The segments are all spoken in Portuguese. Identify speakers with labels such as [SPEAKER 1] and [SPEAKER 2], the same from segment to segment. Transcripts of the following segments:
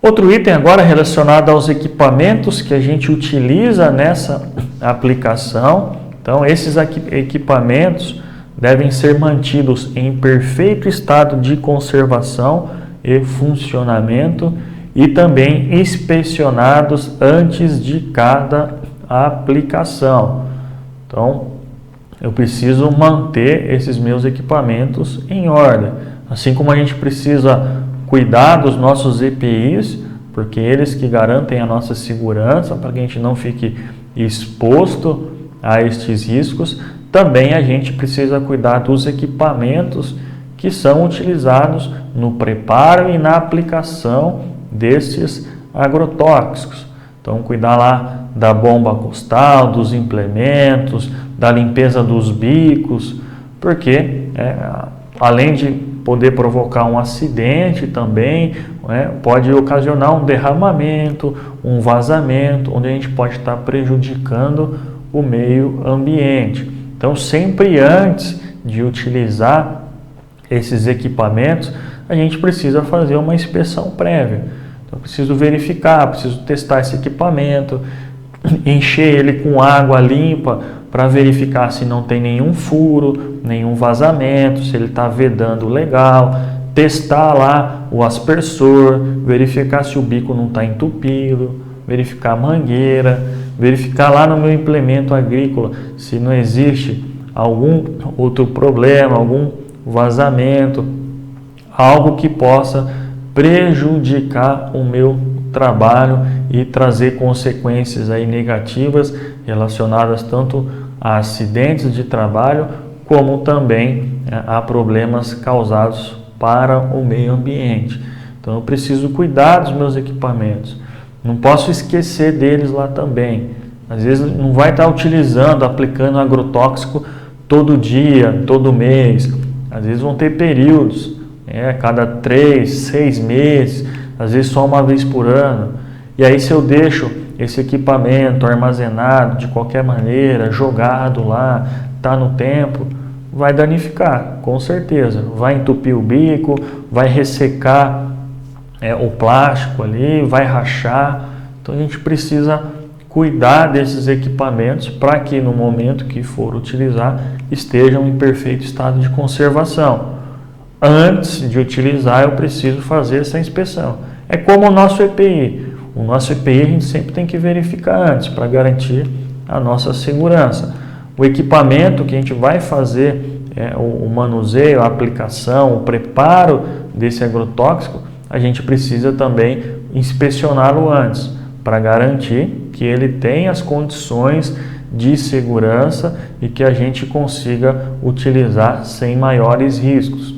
[SPEAKER 1] Outro item agora relacionado aos equipamentos que a gente utiliza nessa aplicação. Então, esses equipamentos devem ser mantidos em perfeito estado de conservação e funcionamento e também inspecionados antes de cada aplicação. Então, eu preciso manter esses meus equipamentos em ordem. Assim como a gente precisa cuidar dos nossos EPIs, porque eles que garantem a nossa segurança, para que a gente não fique exposto a estes riscos, também a gente precisa cuidar dos equipamentos que são utilizados no preparo e na aplicação desses agrotóxicos. Então, cuidar lá da bomba costal, dos implementos, da limpeza dos bicos, porque além de poder provocar um acidente também, pode ocasionar um derramamento, um vazamento, onde a gente pode estar prejudicando o meio ambiente. Então, sempre antes de utilizar esses equipamentos, a gente precisa fazer uma inspeção prévia. Então, eu preciso verificar, preciso testar esse equipamento, encher ele com água limpa para verificar se não tem nenhum furo, nenhum vazamento, se ele está vedando legal, testar lá o aspersor, verificar se o bico não está entupido, verificar a mangueira, verificar lá no meu implemento agrícola se não existe algum outro problema, algum vazamento, algo que possa prejudicar o meu trabalho e trazer consequências aí negativas relacionadas tanto a acidentes de trabalho como também a problemas causados para o meio ambiente. Então eu preciso cuidar dos meus equipamentos. Não posso esquecer deles lá também. Às vezes não vai estar utilizando, aplicando agrotóxico todo dia, todo mês. Às vezes vão ter períodos, cada 3, 6 meses, às vezes só uma vez por ano. E aí se eu deixo esse equipamento armazenado de qualquer maneira, jogado lá, está no tempo, vai danificar, com certeza. Vai entupir o bico, vai ressecar o plástico ali, vai rachar. Então a gente precisa cuidar desses equipamentos para que no momento que for utilizar estejam em perfeito estado de conservação. Antes de utilizar eu preciso fazer essa inspeção. É como o nosso EPI. O nosso EPI a gente sempre tem que verificar antes para garantir a nossa segurança. O equipamento que a gente vai fazer o manuseio, a aplicação, o preparo desse agrotóxico, a gente precisa também inspecioná-lo antes para garantir que ele tem as condições de segurança e que a gente consiga utilizar sem maiores riscos.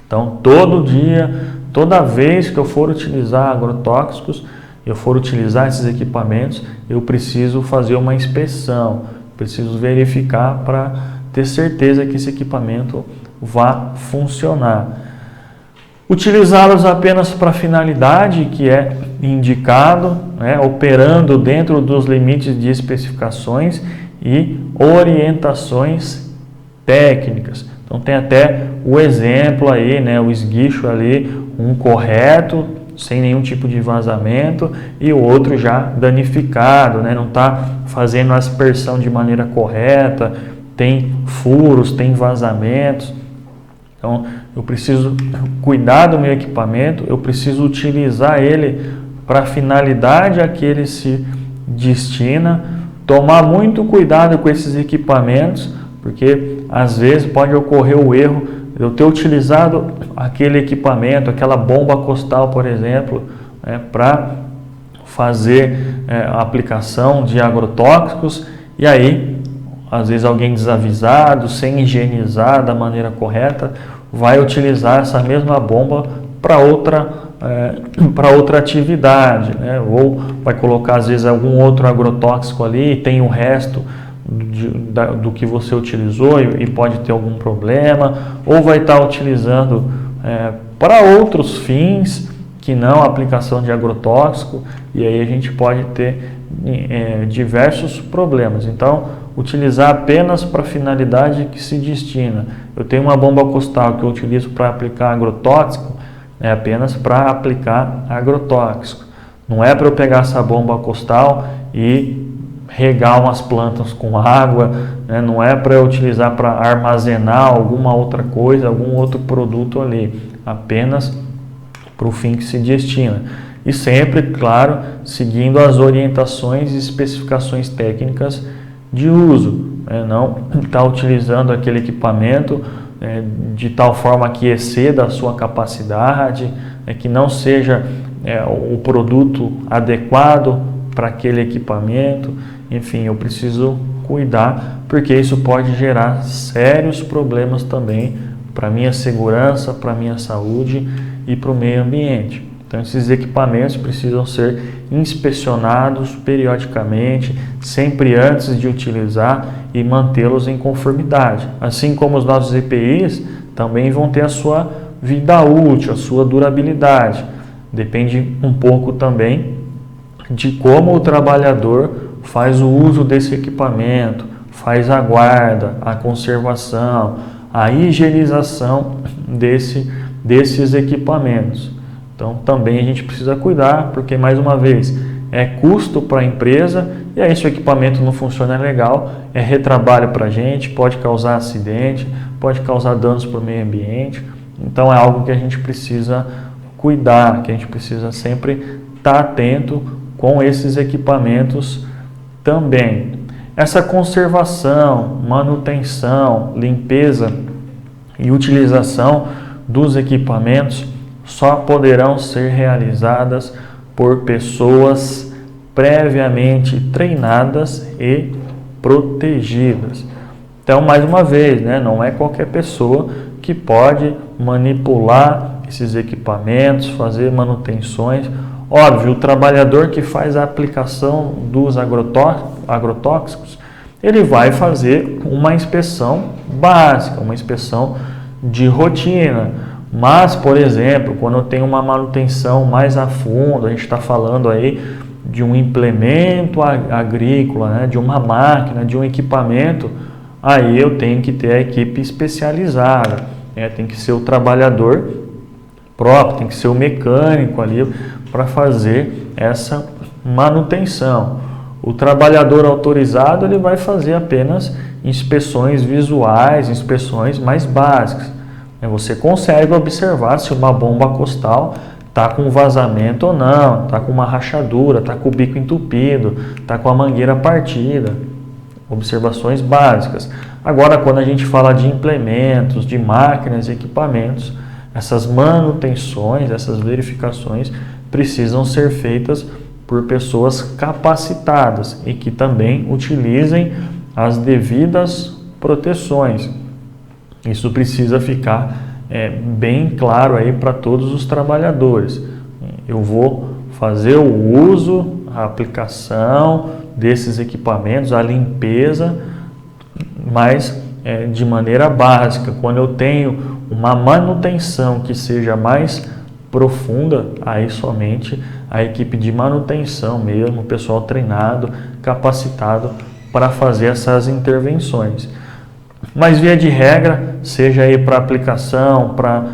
[SPEAKER 1] Então, todo dia, toda vez que eu for utilizar agrotóxicos, eu for utilizar esses equipamentos, eu preciso fazer uma inspeção, preciso verificar para ter certeza que esse equipamento vá funcionar. Utilizá-los apenas para a finalidade que é indicado, operando dentro dos limites de especificações e orientações técnicas. Então tem até o exemplo aí, o esguicho ali, um correto, sem nenhum tipo de vazamento, e o outro já danificado, não está fazendo a aspersão de maneira correta, tem furos, tem vazamentos. Então eu preciso cuidar do meu equipamento, eu preciso utilizar ele para a finalidade a que ele se destina, tomar muito cuidado com esses equipamentos, porque às vezes pode ocorrer o erro de eu ter utilizado aquele equipamento, aquela bomba costal, por exemplo, para fazer a aplicação de agrotóxicos, e aí, às vezes alguém desavisado, sem higienizar da maneira correta, vai utilizar essa mesma bomba para outra atividade, ou vai colocar às vezes algum outro agrotóxico ali e tem o resto do que você utilizou e pode ter algum problema, ou vai estar utilizando para outros fins que não a aplicação de agrotóxico, e aí a gente pode ter diversos problemas. Então, utilizar apenas para a finalidade que se destina. Eu tenho uma bomba costal que eu utilizo para aplicar agrotóxico, é apenas para aplicar agrotóxico. Não é para eu pegar essa bomba costal e regar umas plantas com água, né? Não é para eu utilizar para armazenar alguma outra coisa, algum outro produto ali, apenas para o fim que se destina. E sempre, claro, seguindo as orientações e especificações técnicas de uso, né? Não estar utilizando aquele equipamento de tal forma que exceda a sua capacidade, que não seja o produto adequado para aquele equipamento. Enfim, eu preciso cuidar, porque isso pode gerar sérios problemas também para a minha segurança, para a minha saúde e para o meio ambiente. Então, esses equipamentos precisam ser inspecionados periodicamente, sempre antes de utilizar, e mantê-los em conformidade. Assim como os nossos EPIs também vão ter a sua vida útil, a sua durabilidade. Depende um pouco também de como o trabalhador faz o uso desse equipamento, faz a guarda, a conservação, a higienização desses equipamentos. Então, também a gente precisa cuidar, porque, mais uma vez, é custo para a empresa, e aí se o equipamento não funciona legal, é retrabalho para a gente, pode causar acidente, pode causar danos para o meio ambiente. Então, é algo que a gente precisa cuidar, que a gente precisa sempre estar atento com esses equipamentos também. Essa conservação, manutenção, limpeza e utilização dos equipamentos só poderão ser realizadas por pessoas previamente treinadas e protegidas. Então, mais uma vez, né, não é qualquer pessoa que pode manipular esses equipamentos, fazer manutenções. Óbvio, o trabalhador que faz a aplicação dos agrotóxicos, ele vai fazer uma inspeção básica, uma inspeção de rotina. Mas, por exemplo, quando eu tenho uma manutenção mais a fundo, a gente está falando aí de um implemento agrícola, né, de uma máquina, de um equipamento, aí eu tenho que ter a equipe especializada, né, tem que ser o trabalhador próprio, tem que ser o mecânico ali para fazer essa manutenção. O trabalhador autorizado, ele vai fazer apenas inspeções visuais, inspeções mais básicas. Você consegue observar se uma bomba costal está com vazamento ou não, está com uma rachadura, está com o bico entupido, está com a mangueira partida. Observações básicas. Agora, quando a gente fala de implementos, de máquinas e equipamentos, essas manutenções, essas verificações precisam ser feitas por pessoas capacitadas e que também utilizem as devidas proteções. Isso precisa ficar bem claro aí para todos os trabalhadores. Eu vou fazer o uso, a aplicação desses equipamentos, a limpeza, mas de maneira básica. Quando eu tenho uma manutenção que seja mais profunda, aí somente a equipe de manutenção mesmo, o pessoal treinado, capacitado para fazer essas intervenções. Mas, via de regra, seja aí para aplicação, para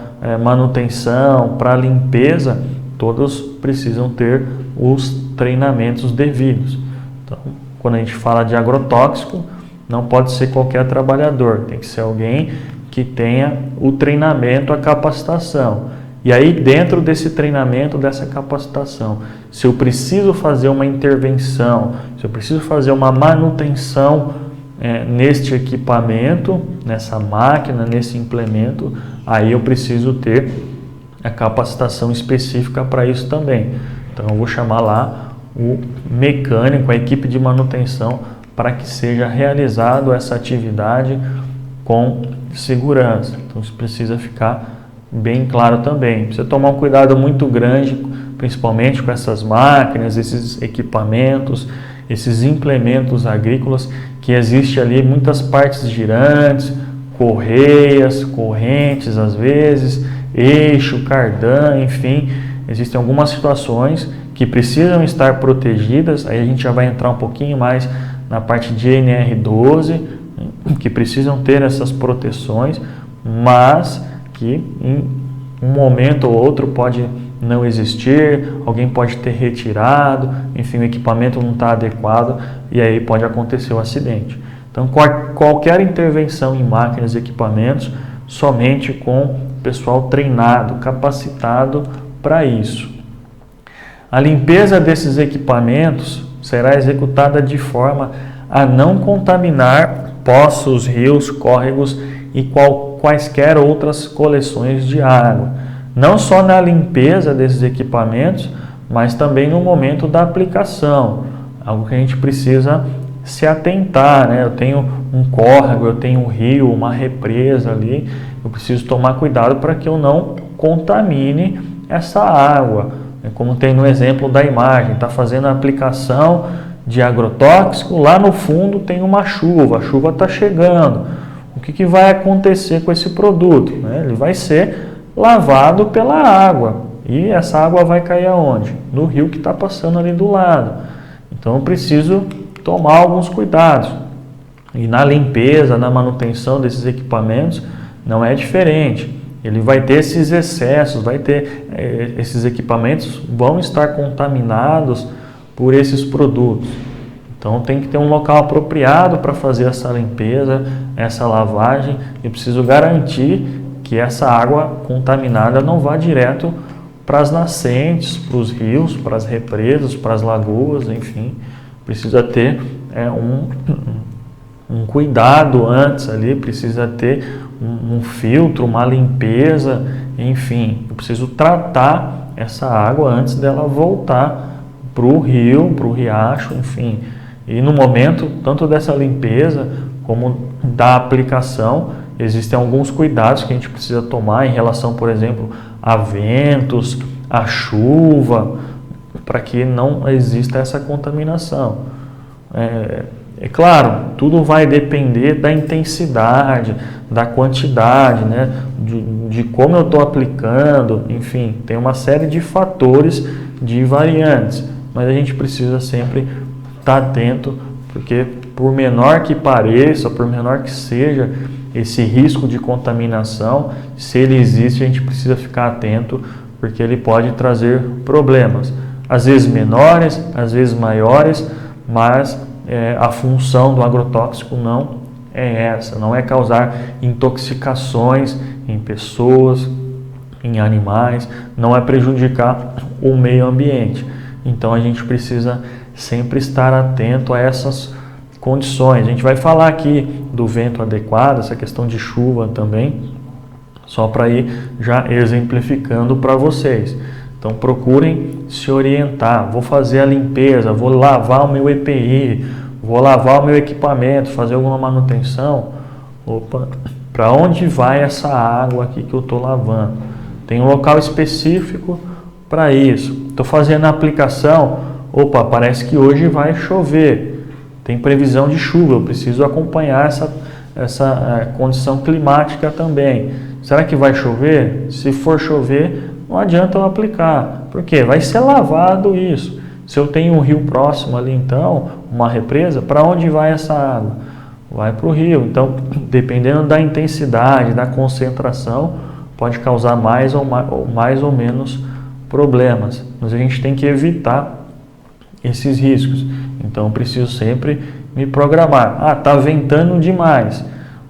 [SPEAKER 1] manutenção, para limpeza, todos precisam ter os treinamentos devidos. Então, quando a gente fala de agrotóxico, não pode ser qualquer trabalhador, tem que ser alguém que tenha o treinamento, a capacitação. E aí, dentro desse treinamento, dessa capacitação, se eu preciso fazer uma intervenção, se eu preciso fazer uma manutenção neste equipamento, nessa máquina, nesse implemento, aí eu preciso ter a capacitação específica para isso também. Então eu vou chamar lá o mecânico, a equipe de manutenção, para que seja realizado essa atividade com segurança. Então isso precisa ficar bem claro também. Precisa tomar um cuidado muito grande, principalmente com essas máquinas, esses equipamentos, esses implementos agrícolas, que existe ali muitas partes girantes, correias, correntes às vezes, eixo, cardan, enfim, existem algumas situações que precisam estar protegidas. Aí a gente já vai entrar um pouquinho mais na parte de NR12, que precisam ter essas proteções, mas que um momento ou outro pode não existir, alguém pode ter retirado, enfim, o equipamento não está adequado e aí pode acontecer o acidente. Então, qualquer intervenção em máquinas e equipamentos, somente com pessoal treinado, capacitado para isso. A limpeza desses equipamentos será executada de forma a não contaminar poços, rios, córregos e quaisquer outras coleções de água. Não só na limpeza desses equipamentos, mas também no momento da aplicação. Algo que a gente precisa se atentar, né? Eu tenho um córrego, eu tenho um rio, uma represa ali, eu preciso tomar cuidado para que eu não contamine essa água. Como tem no exemplo da imagem, está fazendo a aplicação de agrotóxico, lá no fundo tem uma chuva, a chuva está chegando. O que vai acontecer com esse produto? Ele vai ser lavado pela água. E essa água vai cair aonde? No rio que está passando ali do lado. Então eu preciso tomar alguns cuidados. E na limpeza, na manutenção desses equipamentos, não é diferente. Ele vai ter esses excessos, esses equipamentos vão estar contaminados por esses produtos. Então tem que ter um local apropriado para fazer essa limpeza, essa lavagem. E preciso garantir que essa água contaminada não vá direto para as nascentes, para os rios, para as represas, para as lagoas, enfim. Precisa ter um cuidado antes ali, precisa ter um filtro, uma limpeza, enfim. Eu preciso tratar essa água antes dela voltar para o rio, para o riacho, enfim. E no momento, tanto dessa limpeza como da aplicação, existem alguns cuidados que a gente precisa tomar em relação, por exemplo, a ventos, a chuva, para que não exista essa contaminação. É claro, tudo vai depender da intensidade, da quantidade, né? de como eu estou aplicando, enfim, tem uma série de fatores, de variantes, mas a gente precisa sempre estar atento, porque por menor que pareça, por menor que seja esse risco de contaminação, se ele existe, a gente precisa ficar atento, porque ele pode trazer problemas, às vezes menores, às vezes maiores, mas a função do agrotóxico não é essa, não é causar intoxicações em pessoas, em animais, não é prejudicar o meio ambiente. Então a gente precisa sempre estar atento a essas condições. A gente vai falar aqui do vento adequado, essa questão de chuva também, só para ir já exemplificando para vocês. Então procurem se orientar, vou fazer a limpeza, vou lavar o meu EPI, vou lavar o meu equipamento, fazer alguma manutenção. Opa, para onde vai essa água aqui que eu estou lavando? Tem um local específico para isso. Estou fazendo a aplicação, opa, parece que hoje vai chover, tem previsão de chuva, eu preciso acompanhar essa condição climática também. Será que vai chover? Se for chover, não adianta eu aplicar, porque vai ser lavado isso. Se eu tenho um rio próximo ali, então, uma represa, para onde vai essa água? Vai para o rio. Então, dependendo da intensidade, da concentração, pode causar mais ou menos problemas. Mas a gente tem que evitar esses riscos. Então, eu preciso sempre me programar. Está ventando demais.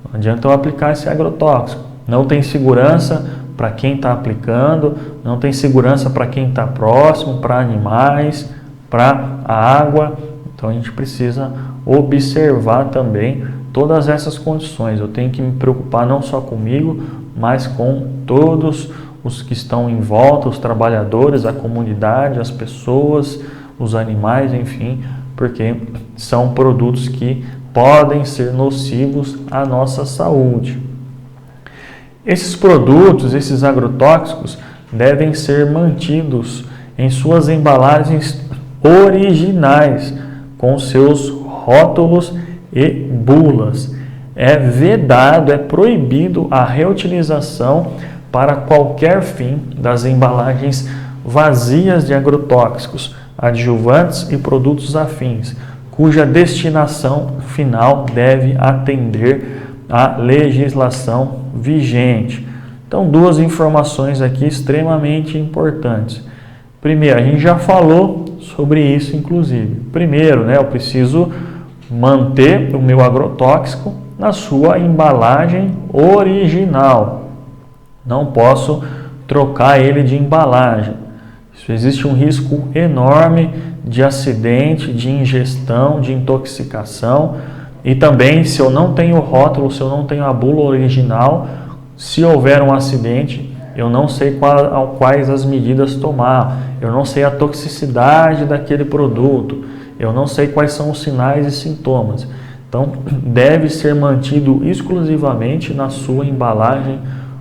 [SPEAKER 1] Não adianta eu aplicar esse agrotóxico. Não tem segurança para quem está aplicando, não tem segurança para quem está próximo, para animais, para a água. Então a gente precisa observar também todas essas condições. Eu tenho que me preocupar não só comigo, mas com todos os que estão em volta, os trabalhadores, a comunidade, as pessoas, os animais, enfim, porque são produtos que podem ser nocivos à nossa saúde. Esses produtos, esses agrotóxicos, devem ser mantidos em suas embalagens originais, com seus rótulos e bulas. É vedado, é proibido a reutilização para qualquer fim das embalagens vazias de agrotóxicos, adjuvantes e produtos afins, cuja destinação final deve atender à legislação vigente. Então, duas informações aqui extremamente importantes. Primeiro, a gente já falou sobre isso, inclusive. Primeiro, eu preciso manter o meu agrotóxico na sua embalagem original. Não posso trocar ele de embalagem. Isso existe um risco enorme de acidente, de ingestão, de intoxicação. E também, se eu não tenho o rótulo, se eu não tenho a bula original, se houver um acidente, eu não sei quais as medidas tomar, eu não sei a toxicidade daquele produto, eu não sei quais são os sinais e sintomas. Então, deve ser mantido exclusivamente na sua embalagem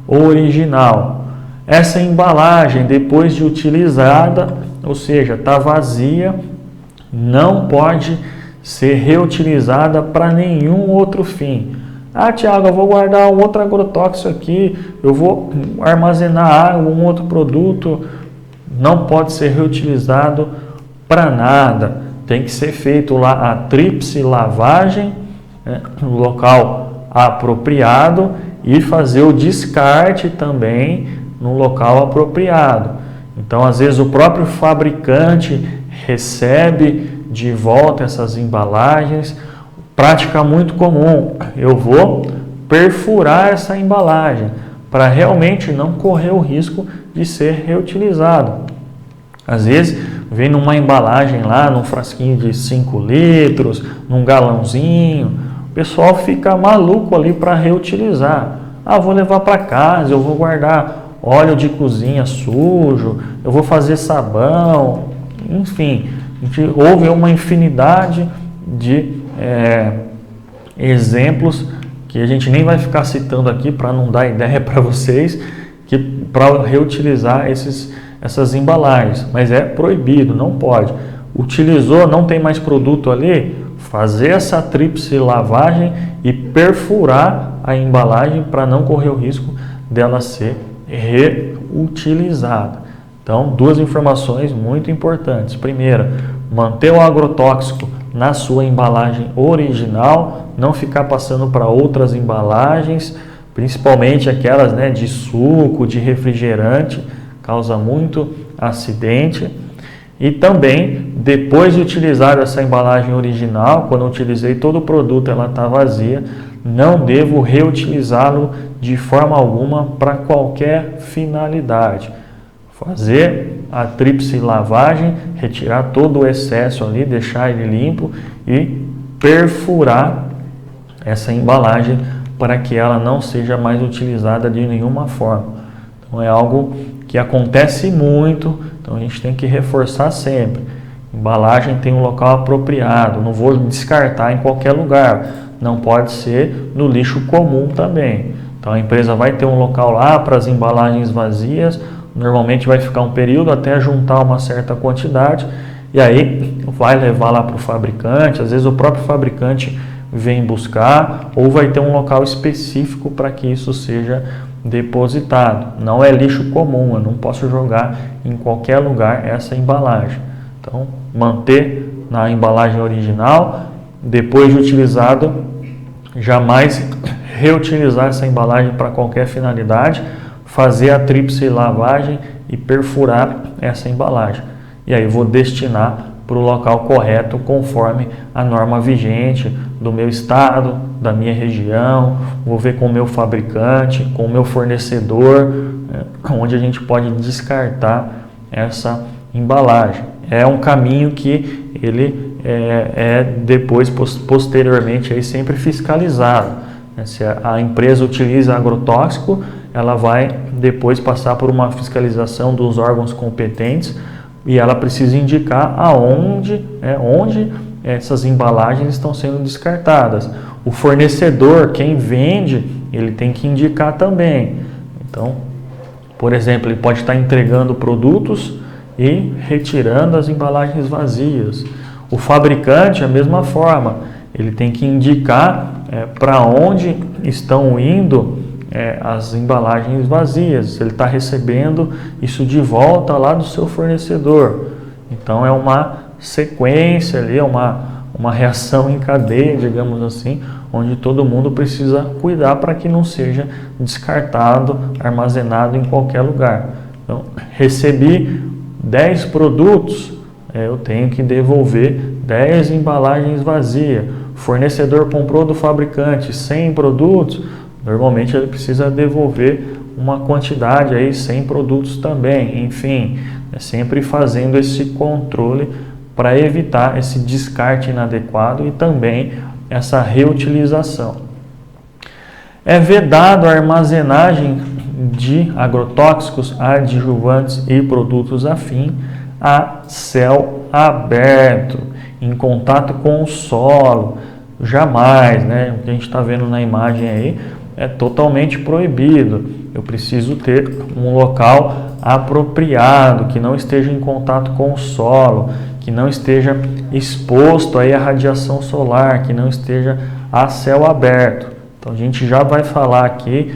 [SPEAKER 1] original. Essa embalagem, depois de utilizada, ou seja, está vazia, não pode ser reutilizada para nenhum outro fim. Ah, Tiago, eu vou guardar um outro agrotóxico aqui, eu vou armazenar água, um outro produto. Não pode ser reutilizado para nada. Tem que ser feito lá a tríplice lavagem, no local apropriado, e fazer o descarte também no local apropriado. Então, às vezes, o próprio fabricante recebe de volta essas embalagens. Prática muito comum, eu vou perfurar essa embalagem para realmente não correr o risco de ser reutilizado. Às vezes vem numa embalagem lá, num frasquinho de 5 litros, num galãozinho, o pessoal fica maluco ali para reutilizar. Ah, vou levar para casa, eu vou guardar óleo de cozinha sujo, eu vou fazer sabão, enfim, houve uma infinidade de exemplos que a gente nem vai ficar citando aqui para não dar ideia para vocês, que para reutilizar essas embalagens, mas é proibido, não pode. Utilizou, não tem mais produto ali, fazer essa tríplice lavagem e perfurar a embalagem para não correr o risco dela ser reutilizada. Então, duas informações muito importantes. Primeira, manter o agrotóxico na sua embalagem original, não ficar passando para outras embalagens, principalmente aquelas de suco, de refrigerante, causa muito acidente. E também, depois de utilizar essa embalagem original, quando eu utilizei todo o produto, ela está vazia, não devo reutilizá-lo de forma alguma para qualquer finalidade. Fazer a tríplice lavagem, retirar todo o excesso ali, deixar ele limpo e perfurar essa embalagem para que ela não seja mais utilizada de nenhuma forma. Então é algo que acontece muito, então a gente tem que reforçar sempre. Embalagem tem um local apropriado, não vou descartar em qualquer lugar, não pode ser no lixo comum também. Então a empresa vai ter um local lá para as embalagens vazias, normalmente vai ficar um período até juntar uma certa quantidade e aí vai levar lá para o fabricante, às vezes o próprio fabricante vem buscar ou vai ter um local específico para que isso seja depositado. Não é lixo comum, eu não posso jogar em qualquer lugar essa embalagem. Então, manter na embalagem original, depois de utilizado, jamais reutilizar essa embalagem para qualquer finalidade, fazer a tríplice lavagem e perfurar essa embalagem. E aí vou destinar para o local correto, conforme a norma vigente do meu estado, da minha região, vou ver com o meu fabricante, com o meu fornecedor, onde a gente pode descartar essa embalagem. É um caminho que ele depois, posteriormente, aí sempre fiscalizado. Se a empresa utiliza agrotóxico, ela vai depois passar por uma fiscalização dos órgãos competentes e ela precisa indicar onde essas embalagens estão sendo descartadas. O fornecedor, quem vende, ele tem que indicar também. Então, por exemplo, ele pode estar entregando produtos e retirando as embalagens vazias. O fabricante, a mesma forma, ele tem que indicar para onde estão indo as embalagens vazias. Ele está recebendo isso de volta lá do seu fornecedor. Então é uma sequência ali, uma uma reação em cadeia, digamos assim, onde todo mundo precisa cuidar para que não seja descartado, armazenado em qualquer lugar. Então, recebi 10 produtos, eu tenho que devolver 10 embalagens vazias. O fornecedor comprou do fabricante 100 produtos, normalmente ele precisa devolver uma quantidade aí, 100 produtos também. Enfim, sempre fazendo esse controle para evitar esse descarte inadequado e também essa reutilização. É vedado a armazenagem de agrotóxicos, adjuvantes e produtos afins a céu aberto, em contato com o solo. Jamais, né? O que a gente está vendo na imagem aí é totalmente proibido. Eu preciso ter um local apropriado, que não esteja em contato com o solo, que não esteja exposto aí à radiação solar, que não esteja a céu aberto. Então a gente já vai falar aqui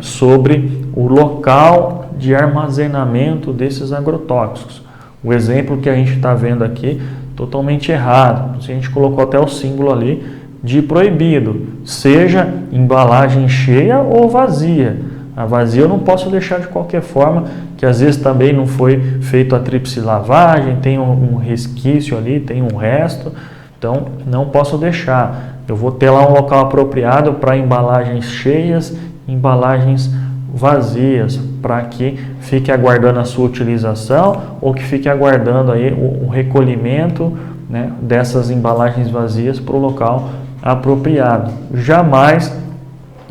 [SPEAKER 1] sobre o local de armazenamento desses agrotóxicos. O exemplo que a gente está vendo aqui, totalmente errado. A gente colocou até o símbolo ali de proibido, seja embalagem cheia ou vazia. A vazia eu não posso deixar de qualquer forma, que às vezes também não foi feito a tríplice lavagem, tem um resquício ali, tem um resto, então não posso deixar. Eu vou ter lá um local apropriado para embalagens cheias, embalagens vazias, para que fique aguardando a sua utilização ou que fique aguardando aí o recolhimento, né, dessas embalagens vazias para o local apropriado. Jamais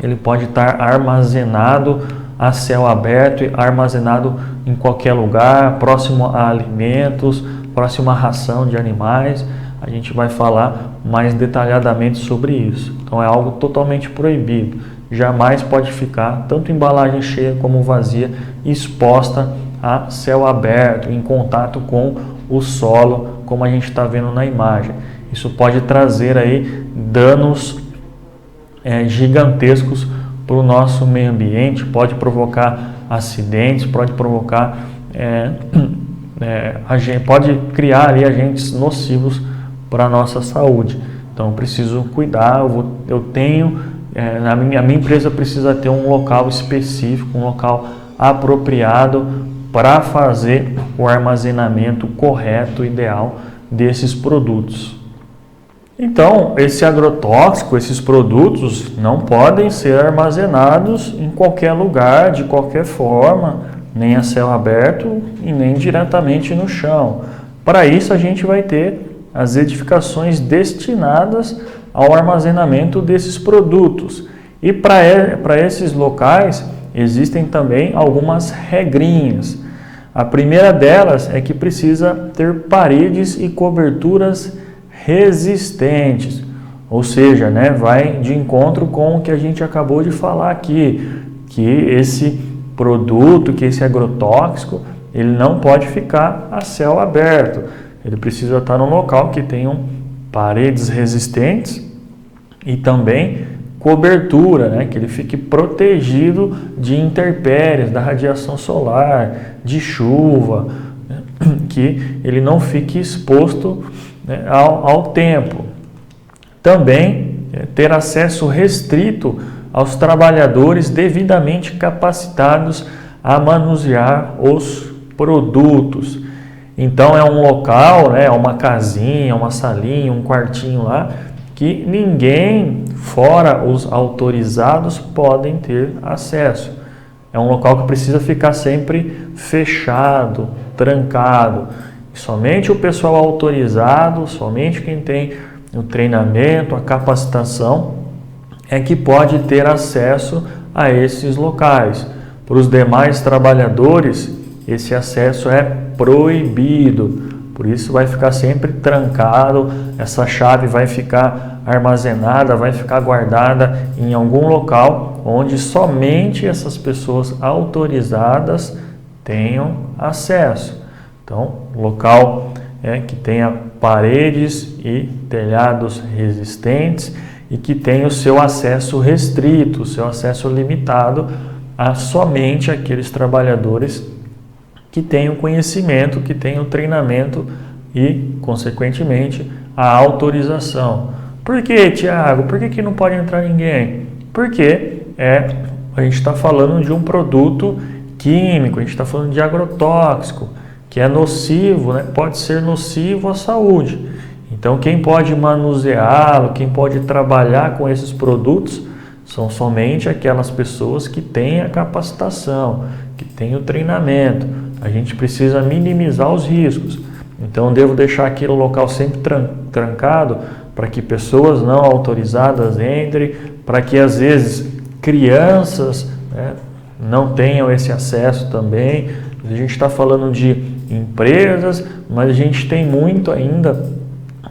[SPEAKER 1] ele pode estar armazenado a céu aberto, armazenado em qualquer lugar, próximo a alimentos, próximo à ração de animais. A gente vai falar mais detalhadamente sobre isso. Então é algo totalmente proibido. Jamais pode ficar, tanto embalagem cheia como vazia, exposta a céu aberto, em contato com o solo, como a gente está vendo na imagem. Isso pode trazer aí danos gigantescos para o nosso meio ambiente, pode provocar acidentes, pode provocar, pode criar ali agentes nocivos para a nossa saúde. Então preciso cuidar, eu tenho, a minha empresa precisa ter um local específico, um local apropriado para fazer o armazenamento correto, ideal desses produtos. Então, esse agrotóxico, esses produtos não podem ser armazenados em qualquer lugar, de qualquer forma, nem a céu aberto e nem diretamente no chão. Para isso, a gente vai ter as edificações destinadas ao armazenamento desses produtos. E para esses locais, existem também algumas regrinhas. A primeira delas é que precisa ter paredes e coberturas resistentes, ou seja, né, vai de encontro com o que a gente acabou de falar aqui, que esse produto, que esse agrotóxico, ele não pode ficar a céu aberto, ele precisa estar num local que tenham paredes resistentes e também cobertura, né, que ele fique protegido de intempéries, da radiação solar, de chuva, né, que ele não fique exposto, né, ao tempo. Também ter acesso restrito aos trabalhadores devidamente capacitados a manusear os produtos. Então é um local, né, uma casinha, uma salinha, um quartinho lá, que ninguém fora os autorizados podem ter acesso. É um local que precisa ficar sempre fechado, trancado. Somente o pessoal autorizado, somente quem tem o treinamento, a capacitação, é que pode ter acesso a esses locais. Para os demais trabalhadores, esse acesso é proibido. Por isso vai ficar sempre trancado, essa chave vai ficar armazenada, vai ficar guardada em algum local onde somente essas pessoas autorizadas tenham acesso. Então, local que tenha paredes e telhados resistentes e que tenha o seu acesso restrito, o seu acesso limitado a somente aqueles trabalhadores que tenham conhecimento, que tenham treinamento e, consequentemente, a autorização. Por que, Tiago? Por que não pode entrar ninguém? Porque a gente está falando de um produto químico, a gente está falando de agrotóxico, que é nocivo, né? Pode ser nocivo à saúde. Então, quem pode manuseá-lo, quem pode trabalhar com esses produtos, são somente aquelas pessoas que têm a capacitação, que têm o treinamento. A gente precisa minimizar os riscos. Então, devo deixar aquele local sempre trancado para que pessoas não autorizadas entrem, para que às vezes crianças, né, não tenham esse acesso também. A gente está falando de empresas, mas a gente tem muito ainda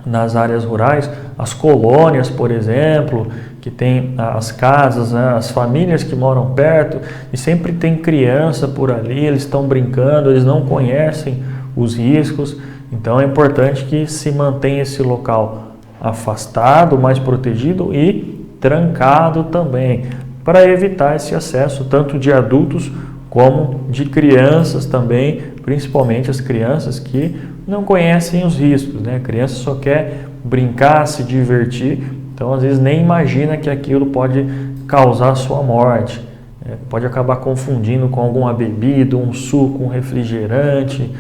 [SPEAKER 1] nas áreas rurais, as colônias, por exemplo, que tem as casas, né, as famílias que moram perto, e sempre tem criança por ali, eles estão brincando, eles não conhecem os riscos. Então é importante que se mantenha esse local afastado, mais protegido e trancado também, para evitar esse acesso tanto de adultos como de crianças também, principalmente as crianças que não conhecem os riscos, né? A criança só quer brincar, se divertir, então às vezes nem imagina que aquilo pode causar sua morte, pode acabar confundindo com alguma bebida, um suco, um refrigerante,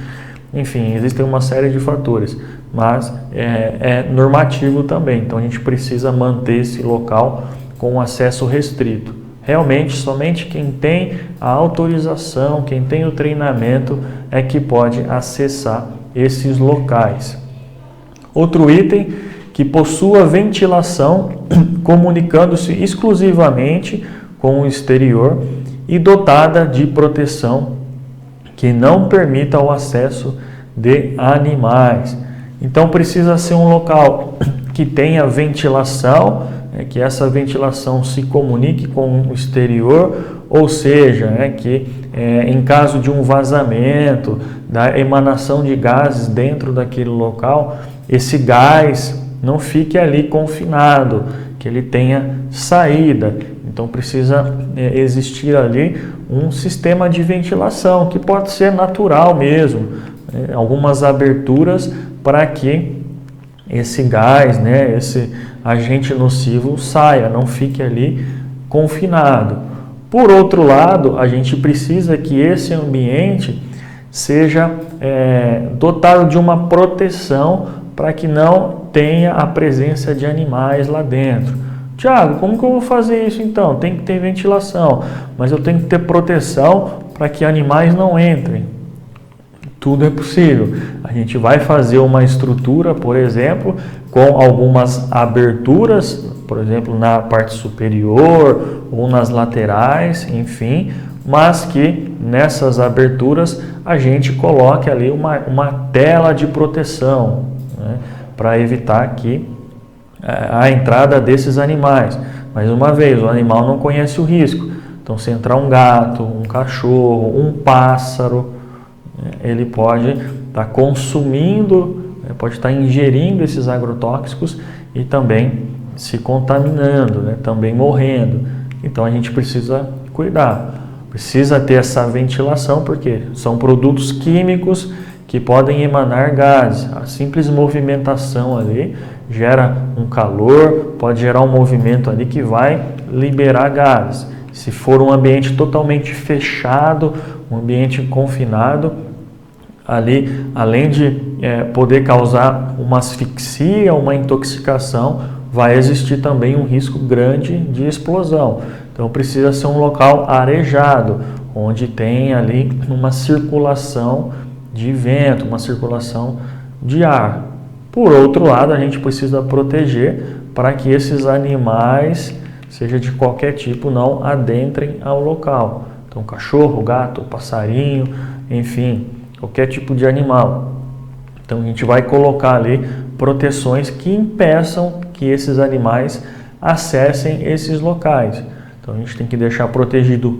[SPEAKER 1] enfim, existem uma série de fatores, mas é normativo também, então a gente precisa manter esse local com acesso restrito. Realmente, somente quem tem a autorização, quem tem o treinamento é que pode acessar esses locais. Outro item, que possua ventilação, comunicando-se exclusivamente com o exterior e dotada de proteção que não permita o acesso de animais. Então precisa ser um local que tenha ventilação, que essa ventilação se comunique com o exterior, ou seja, que em caso de um vazamento, da emanação de gases dentro daquele local, esse gás não fique ali confinado, que ele tenha saída. Então precisa existir ali um sistema de ventilação, que pode ser natural mesmo, algumas aberturas para que esse gás, esse agente nocivo saia, não fique ali confinado. Por outro lado, a gente precisa que esse ambiente seja dotado de uma proteção para que não tenha a presença de animais lá dentro. Tiago, como que eu vou fazer isso então? Tem que ter ventilação, mas eu tenho que ter proteção para que animais não entrem. Tudo é possível. A gente vai fazer uma estrutura, por exemplo, com algumas aberturas, por exemplo, na parte superior ou nas laterais, enfim, mas que nessas aberturas a gente coloque ali uma tela de proteção, né, para evitar que a entrada desses animais. Mais uma vez, o animal não conhece o risco. Então, se entrar um gato, um cachorro, um pássaro, ele pode estar consumindo, pode estar ingerindo esses agrotóxicos e também se contaminando, também morrendo. Então a gente precisa cuidar, precisa ter essa ventilação, porque são produtos químicos que podem emanar gases. A simples movimentação ali gera um calor, pode gerar um movimento ali que vai liberar gases. Se for um ambiente totalmente fechado, um ambiente confinado, ali, além de poder causar uma asfixia, uma intoxicação, vai existir também um risco grande de explosão. Então precisa ser um local arejado, onde tem ali uma circulação de vento, uma circulação de ar. Por outro lado, a gente precisa proteger para que esses animais, seja de qualquer tipo, não adentrem ao local. Então cachorro, gato, passarinho, enfim, qualquer tipo de animal. Então a gente vai colocar ali proteções que impeçam que esses animais acessem esses locais. Então a gente tem que deixar protegido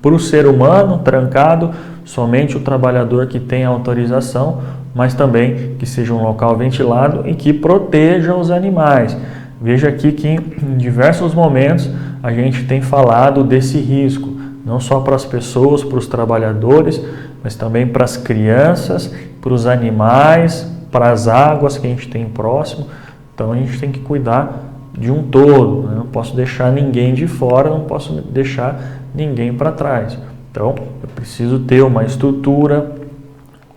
[SPEAKER 1] para o ser humano, trancado, somente o trabalhador que tem autorização, mas também que seja um local ventilado e que proteja os animais. Veja aqui que em diversos momentos a gente tem falado desse risco, não só para as pessoas, para os trabalhadores, mas também para as crianças, para os animais, para as águas que a gente tem próximo. Então a gente tem que cuidar de um todo, né? Não posso deixar ninguém de fora, não posso deixar ninguém para trás. Então eu preciso ter uma estrutura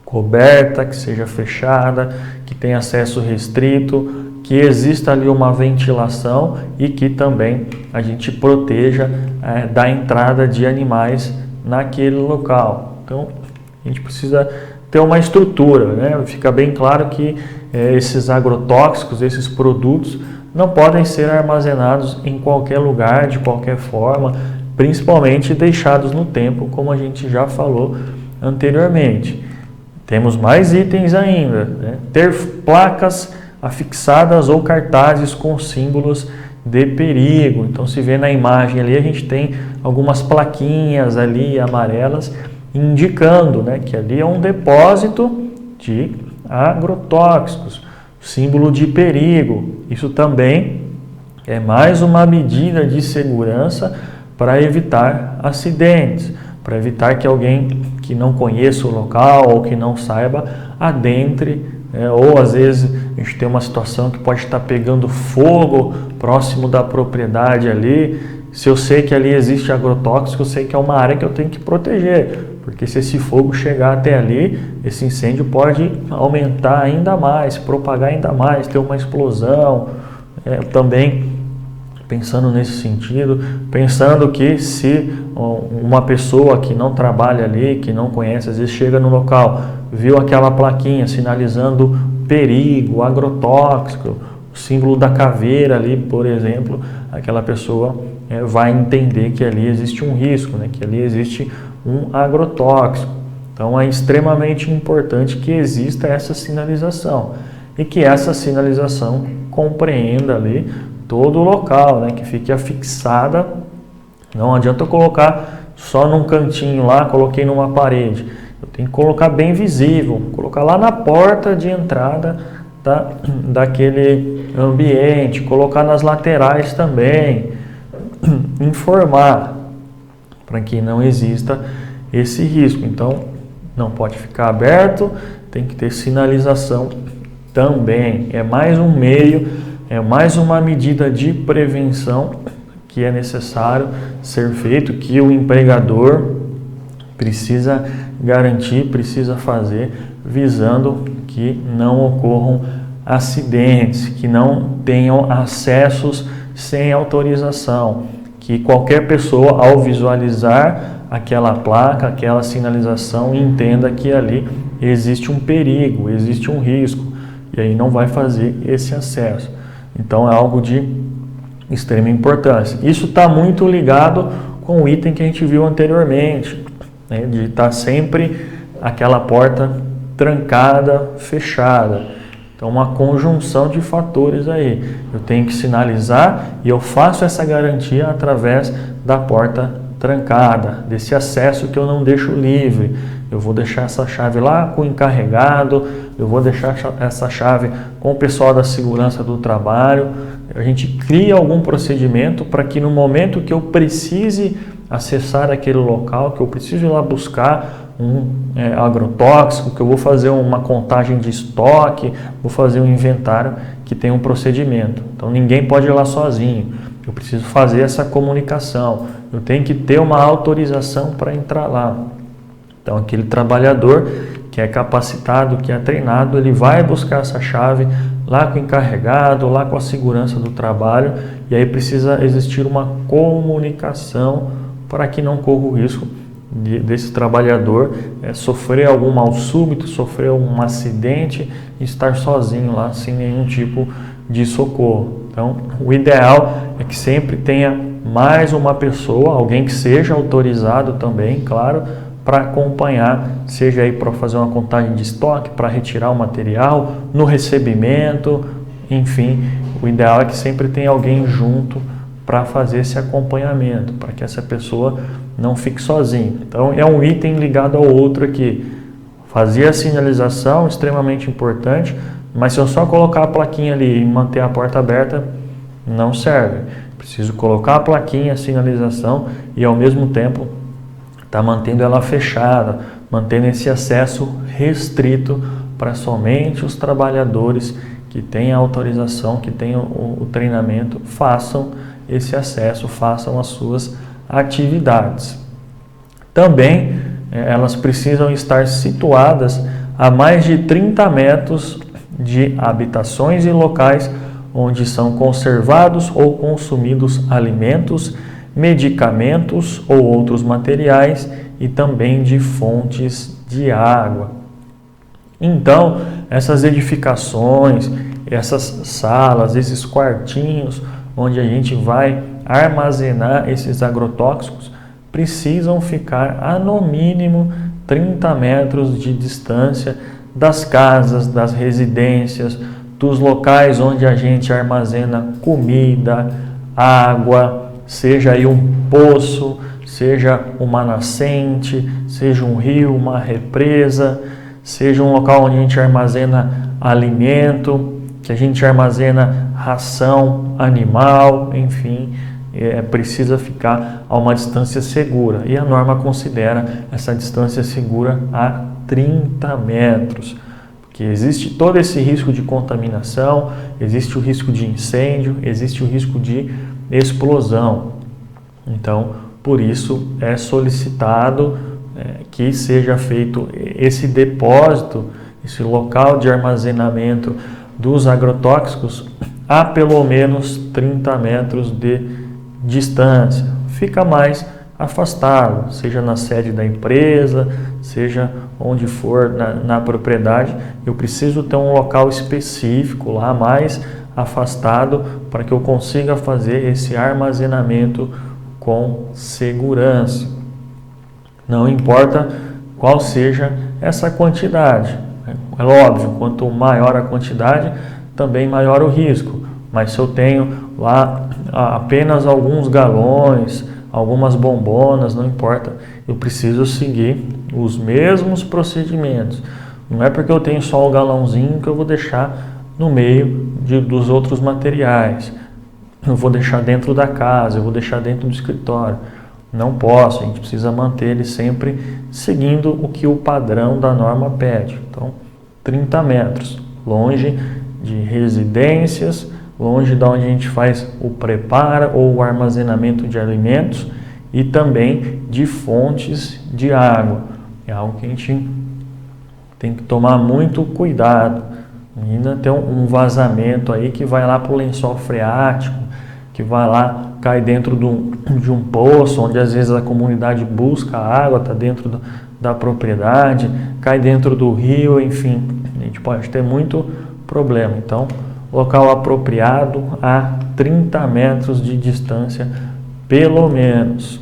[SPEAKER 1] coberta, que seja fechada, que tenha acesso restrito, que exista ali uma ventilação e que também a gente proteja da entrada de animais naquele local. Então a gente precisa ter uma estrutura, né? Fica bem claro que esses agrotóxicos, esses produtos não podem ser armazenados em qualquer lugar, de qualquer forma, principalmente deixados no tempo, como a gente já falou anteriormente. Temos mais itens ainda, né? Ter placas afixadas ou cartazes com símbolos de perigo. Então se vê na imagem ali, a gente tem algumas plaquinhas ali amarelas indicando, né, que ali é um depósito de agrotóxicos, símbolo de perigo. Isso também é mais uma medida de segurança para evitar acidentes, para evitar que alguém que não conheça o local ou que não saiba adentre, ou às vezes a gente tem uma situação que pode estar pegando fogo próximo da propriedade ali. Se eu sei que ali existe agrotóxico, eu sei que é uma área que eu tenho que proteger, porque se esse fogo chegar até ali, esse incêndio pode aumentar ainda mais, propagar ainda mais, ter uma explosão. Também pensando nesse sentido, pensando que se uma pessoa que não trabalha ali, que não conhece, às vezes chega no local, viu aquela plaquinha sinalizando perigo, agrotóxico, o símbolo da caveira ali, por exemplo, aquela pessoa vai entender que ali existe um risco, né? Que ali existe um agrotóxico. Então é extremamente importante que exista essa sinalização e que essa sinalização compreenda ali todo o local, né? Que fique afixada. Não adianta eu colocar só num cantinho lá, coloquei numa parede. Eu tenho que colocar bem visível, colocar lá na porta de entrada daquele ambiente, colocar nas laterais também, informar para que não exista esse risco. Então, não pode ficar aberto, tem que ter sinalização também. É mais um meio, é mais uma medida de prevenção que é necessário ser feito, que o empregador precisa garantir, precisa fazer, visando que não ocorram acidentes, que não tenham acessos sem autorização, que qualquer pessoa, ao visualizar aquela placa, aquela sinalização, entenda que ali existe um perigo, existe um risco, e aí não vai fazer esse acesso. Então é algo de extrema importância. Isso está muito ligado com o item que a gente viu anteriormente, né, de estar sempre aquela porta trancada, fechada. Então uma conjunção de fatores aí. Eu tenho que sinalizar e eu faço essa garantia através da porta trancada, desse acesso que eu não deixo livre. Eu vou deixar essa chave lá com o encarregado, eu vou deixar essa chave com o pessoal da segurança do trabalho. A gente cria algum procedimento para que no momento que eu precise acessar aquele local, que eu preciso ir lá buscar um agrotóxico, que eu vou fazer uma contagem de estoque, vou fazer um inventário, que tem um procedimento. Então ninguém pode ir lá sozinho. Eu preciso fazer essa comunicação. Eu tenho que ter uma autorização para entrar lá. Então aquele trabalhador que é capacitado, que é treinado, ele vai buscar essa chave lá com o encarregado, lá com a segurança do trabalho, e aí precisa existir uma comunicação para que não corra o risco desse trabalhador sofrer algum mal súbito, sofrer um acidente e estar sozinho lá sem nenhum tipo de socorro. Então, o ideal é que sempre tenha mais uma pessoa, alguém que seja autorizado também, claro, para acompanhar, seja aí para fazer uma contagem de estoque, para retirar o material, no recebimento, enfim, o ideal é que sempre tenha alguém junto para fazer esse acompanhamento, para que essa pessoa não fique sozinha. Então é um item ligado ao outro aqui. Fazer a sinalização, extremamente importante, mas se eu só colocar a plaquinha ali e manter a porta aberta, não serve. Preciso colocar a plaquinha, a sinalização e ao mesmo tempo está mantendo ela fechada, mantendo esse acesso restrito para somente os trabalhadores que tenham autorização, que tenham o treinamento, façam esse acesso, façam as suas atividades. Também elas precisam estar situadas a mais de 30 metros de habitações e locais onde são conservados ou consumidos alimentos, medicamentos ou outros materiais e também de fontes de água. Então, essas edificações, essas salas, esses quartinhos onde a gente vai armazenar esses agrotóxicos precisam ficar a no mínimo 30 metros de distância das casas, das residências, dos locais onde a gente armazena comida, água, seja aí um poço, seja uma nascente, seja um rio, uma represa, seja um local onde a gente armazena alimento, que a gente armazena ração animal, enfim, precisa ficar a uma distância segura. E a norma considera essa distância segura a 30 metros. Porque existe todo esse risco de contaminação, existe o risco de incêndio, existe o risco de explosão. Então, por isso é solicitado que seja feito esse depósito, esse local de armazenamento dos agrotóxicos a pelo menos 30 metros de distância. Fica mais afastado, seja na sede da empresa, seja onde for na propriedade. Eu preciso ter um local específico lá mais afastado para que eu consiga fazer esse armazenamento com segurança. Não importa qual seja essa quantidade. É óbvio, quanto maior a quantidade, também maior o risco. Mas se eu tenho lá apenas alguns galões, algumas bombonas, não importa, eu preciso seguir os mesmos procedimentos. Não é porque eu tenho só o galãozinho que eu vou deixar no meio dos outros materiais. Eu vou deixar dentro da casa, eu vou deixar dentro do escritório. Não posso, a gente precisa manter ele sempre seguindo o que o padrão da norma pede. Então, 30 metros, longe de residências, longe de onde a gente faz o preparo ou o armazenamento de alimentos e também de fontes de água. É algo que a gente tem que tomar muito cuidado. Ainda tem um vazamento aí que vai lá para o lençol freático, que vai lá, cai dentro de um poço, onde às vezes a comunidade busca água, está dentro da propriedade, cai dentro do rio, enfim, a gente pode ter muito problema. Então, local apropriado a 30 metros de distância, pelo menos.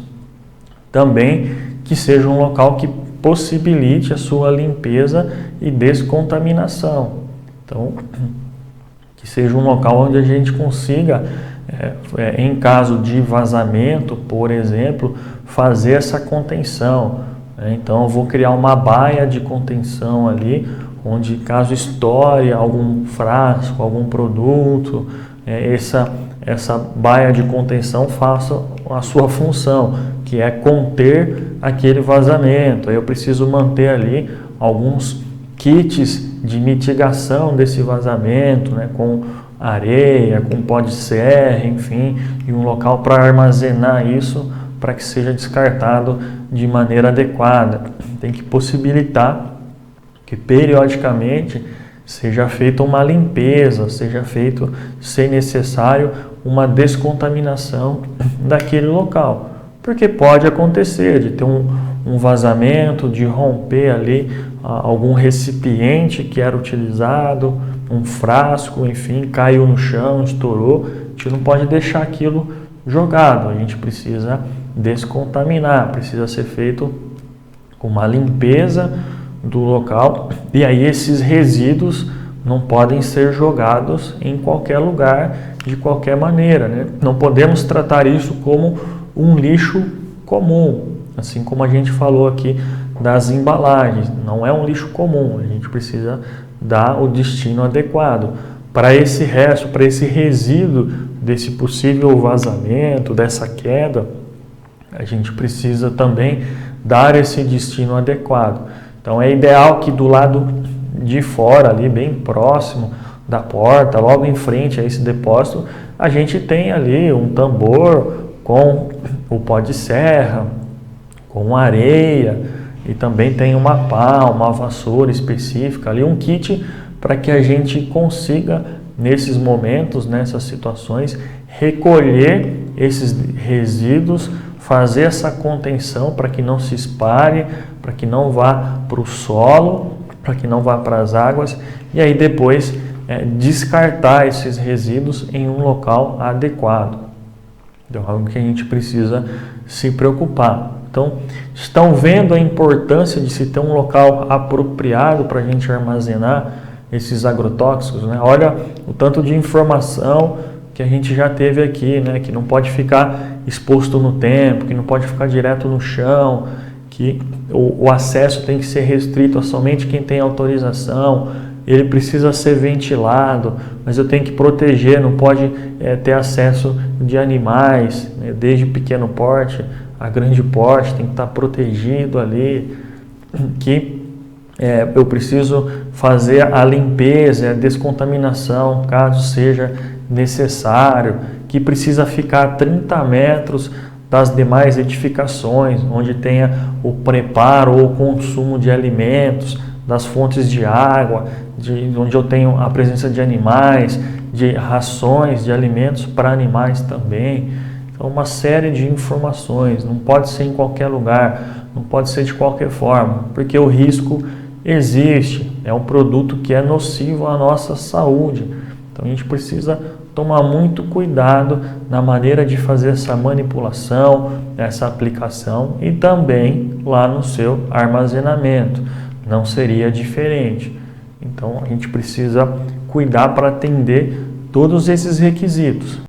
[SPEAKER 1] Também que seja um local que possibilite a sua limpeza e descontaminação. Então, que seja um local onde a gente consiga, em caso de vazamento, por exemplo, fazer essa contenção. Então, eu vou criar uma baia de contenção ali, onde caso estoure algum frasco, algum produto, essa baia de contenção faça a sua função, que é conter aquele vazamento. Aí eu preciso manter ali alguns kits de mitigação desse vazamento, com areia, com pó de serra, enfim, e um local para armazenar isso para que seja descartado de maneira adequada. Tem que possibilitar que periodicamente seja feita uma limpeza, seja feito, se necessário, uma descontaminação daquele local. Porque pode acontecer de ter um vazamento, de romper ali algum recipiente que era utilizado, um frasco, enfim, caiu no chão, estourou. A gente não pode deixar aquilo jogado, a gente precisa descontaminar, precisa ser feito uma limpeza do local, e aí esses resíduos não podem ser jogados em qualquer lugar, de qualquer maneira, Não podemos tratar isso como um lixo comum, assim como a gente falou aqui das embalagens, não é um lixo comum, a gente precisa dar o destino adequado. Para esse resto, para esse resíduo desse possível vazamento, dessa queda, a gente precisa também dar esse destino adequado. Então é ideal que do lado de fora, ali bem próximo da porta, logo em frente a esse depósito, a gente tem ali um tambor com o pó de serra, com areia, e também tem uma pá, uma vassoura específica ali, um kit para que a gente consiga, nesses momentos, nessas situações, recolher esses resíduos, fazer essa contenção para que não se espalhe, para que não vá para o solo, para que não vá para as águas, e aí depois descartar esses resíduos em um local adequado. Então, é algo que a gente precisa se preocupar. Então, estão vendo a importância de se ter um local apropriado para a gente armazenar esses agrotóxicos, né? Olha o tanto de informação que a gente já teve aqui, né? Que não pode ficar exposto no tempo, que não pode ficar direto no chão, que o acesso tem que ser restrito a somente quem tem autorização, ele precisa ser ventilado, mas eu tenho que proteger, não pode ter acesso de animais, né? Desde pequeno porte a grande porte, tem que estar protegido ali, que eu preciso fazer a limpeza, a descontaminação, caso seja necessário, que precisa ficar a 30 metros das demais edificações, onde tenha o preparo ou consumo de alimentos, das fontes de água, onde eu tenho a presença de animais, de rações de alimentos para animais também. Então, uma série de informações, não pode ser em qualquer lugar, não pode ser de qualquer forma, porque o risco existe, é um produto que é nocivo à nossa saúde. Então, a gente precisa tomar muito cuidado na maneira de fazer essa manipulação, essa aplicação e também lá no seu armazenamento. Não seria diferente. Então, a gente precisa cuidar para atender todos esses requisitos.